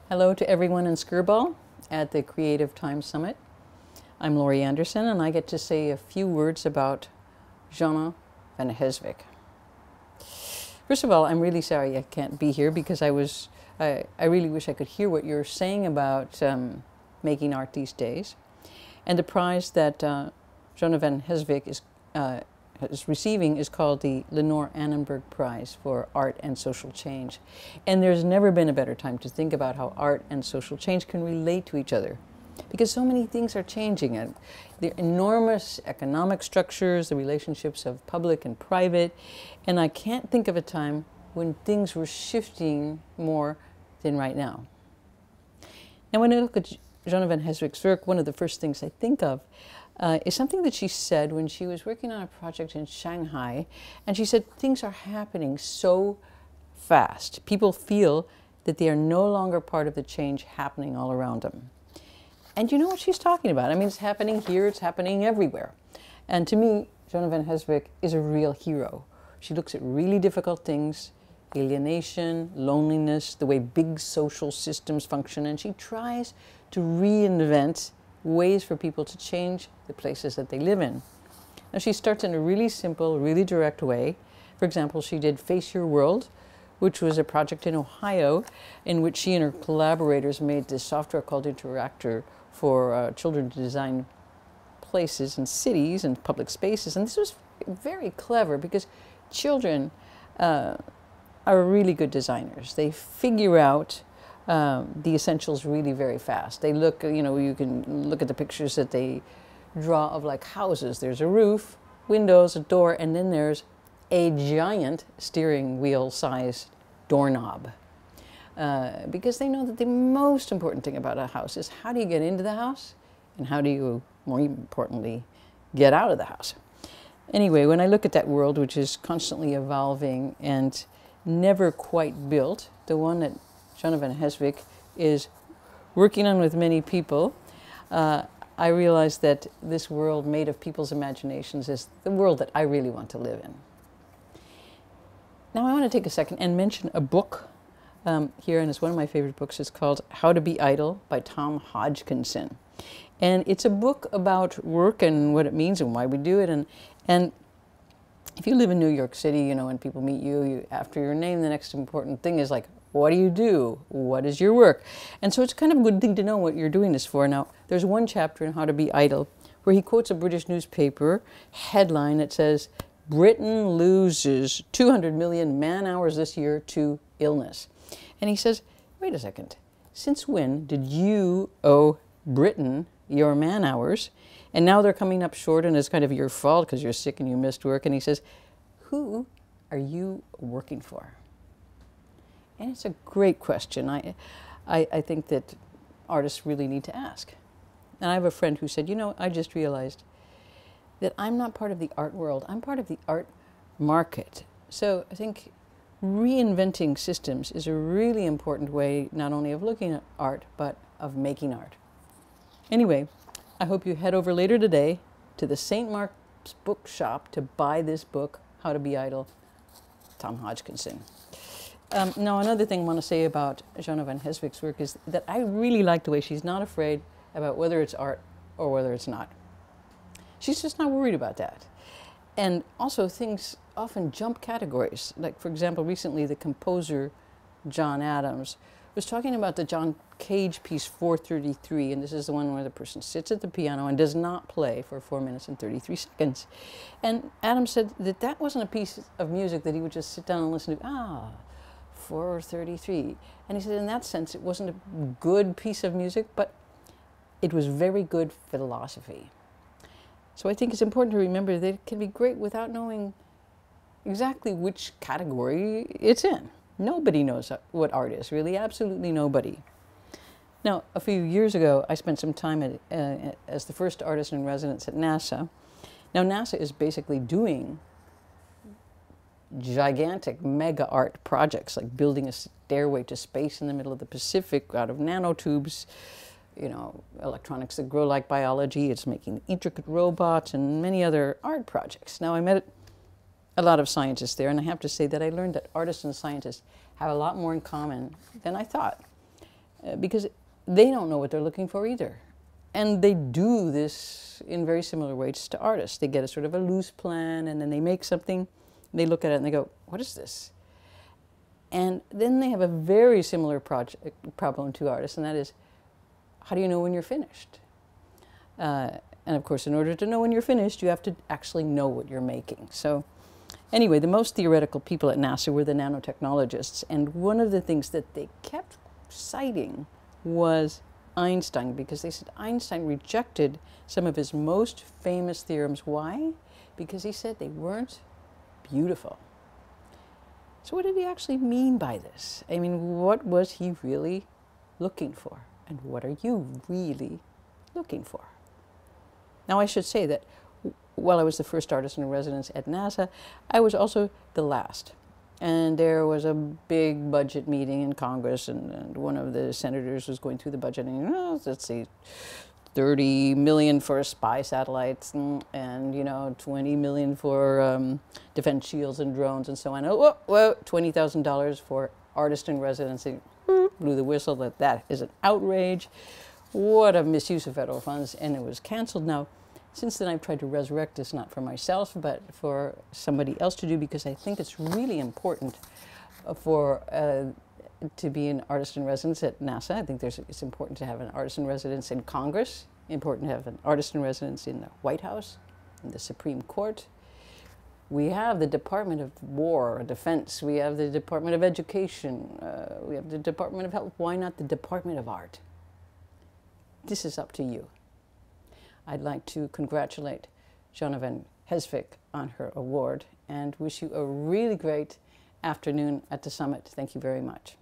Hello to everyone in Skirball at the Creative Time Summit. I'm Laurie Anderson, and I get to say a few words about Jeanne van Heeswijk. First of all, I'm really sorry I can't be here because I really wish I could hear what you're saying about making art these days. And the prize that Jeanne van Heeswijk is receiving is called the Lenore Annenberg Prize for Art and Social Change. And there's never been a better time to think about how art and social change can relate to each other, because so many things are changing. The enormous economic structures, the relationships of public and private, and I can't think of a time when things were shifting more than right now. Now, when I look at Jeanne van Heeswijk's work, one of the first things I think of is something that she said when she was working on a project in Shanghai, and she said things are happening so fast. People feel that they are no longer part of the change happening all around them. And you know what she's talking about. I mean, it's happening here, it's happening everywhere. And to me, Jeanne van Heeswijk is a real hero. She looks at really difficult things, alienation, loneliness, the way big social systems function, and she tries to reinvent ways for people to change the places that they live in. Now, she starts in a really simple, really direct way. For example, she did Face Your World, which was a project in Ohio in which she and her collaborators made this software called Interactor for children to design places and cities and public spaces. And this was very clever because children are really good designers. They figure out the essentials really very fast. They look, you can look at the pictures that they draw of like houses. There's a roof, windows, a door, and then there's a giant steering wheel sized doorknob. Because they know that the most important thing about a house is how do you get into the house and how do you, more importantly, get out of the house. Anyway, when I look at that world, which is constantly evolving and never quite built, the one that Jeanne van Heeswijk is working on with many people, I realize that this world made of people's imaginations is the world that I really want to live in. Now I want to take a second and mention a book here, and it's one of my favorite books. It's called How to Be Idle by Tom Hodgkinson. And it's a book about work and what it means and why we do it. And if you live in New York City, when people meet you, after your name, the next important thing is like, what do you do? What is your work? And so it's kind of a good thing to know what you're doing this for. Now, there's one chapter in How to Be Idle where he quotes a British newspaper headline that says, Britain loses 200 million man-hours this year to illness. And he says, wait a second, since when did you owe Britain your man-hours? And now they're coming up short and it's kind of your fault because you're sick and you missed work. And he says, who are you working for? And it's a great question. I think that artists really need to ask. And I have a friend who said, I just realized that I'm not part of the art world. I'm part of the art market. So I think reinventing systems is a really important way not only of looking at art, but of making art. Anyway, I hope you head over later today to the St. Mark's bookshop to buy this book, How to Be Idle, Tom Hodgkinson. Now, another thing I want to say about Jeanne van Heeswijk's work is that I really like the way she's not afraid about whether it's art or whether it's not. She's just not worried about that. And also, things often jump categories. Like, for example, recently the composer John Adams was talking about the John Cage piece 433, and this is the one where the person sits at the piano and does not play for 4 minutes and 33 seconds. And Adams said that that wasn't a piece of music that he would just sit down and listen to, 433. And he said in that sense it wasn't a good piece of music, but it was very good philosophy. So I think it's important to remember that it can be great without knowing exactly which category it's in. Nobody knows what art is, really, absolutely nobody. Now, a few years ago, I spent some time as the first artist in residence at NASA. Now, NASA is basically doing gigantic mega art projects, like building a stairway to space in the middle of the Pacific out of nanotubes, electronics that grow like biology. It's making intricate robots and many other art projects. Now, I met a lot of scientists there, and I have to say that I learned that artists and scientists have a lot more in common than I thought. because they don't know what they're looking for either. And they do this in very similar ways to artists. They get a sort of a loose plan, and then they make something, they look at it and they go, what is this? And then they have a very similar problem to artists, and that is, how do you know when you're finished? And of course, in order to know when you're finished, you have to actually know what you're making. So anyway, the most theoretical people at NASA were the nanotechnologists, and one of the things that they kept citing was Einstein, because they said Einstein rejected some of his most famous theorems. Why? Because he said they weren't beautiful. So what did he actually mean by this? I mean, what was he really looking for? And what are you really looking for? Now, I should say that while I was the first artist in residence at NASA, I was also the last. And there was a big budget meeting in Congress, and one of the senators was going through the budget, and, let's see, 30 million for spy satellites, and 20 million for defense shields and drones and so on. Oh, whoa, $20,000 for artist in residency. Blew the whistle that is an outrage. What a misuse of federal funds, and it was canceled. Now, since then, I've tried to resurrect this, not for myself, but for somebody else to do, because I think it's really important for to be an artist in residence at NASA. I think it's important to have an artist in residence in Congress, important to have an artist in residence in the White House, in the Supreme Court. We have the Department of War, Defense. We have the Department of Education. We have the Department of Health. Why not the Department of Art? This is up to you. I'd like to congratulate Jeanne van Heeswijk on her award and wish you a really great afternoon at the summit. Thank you very much.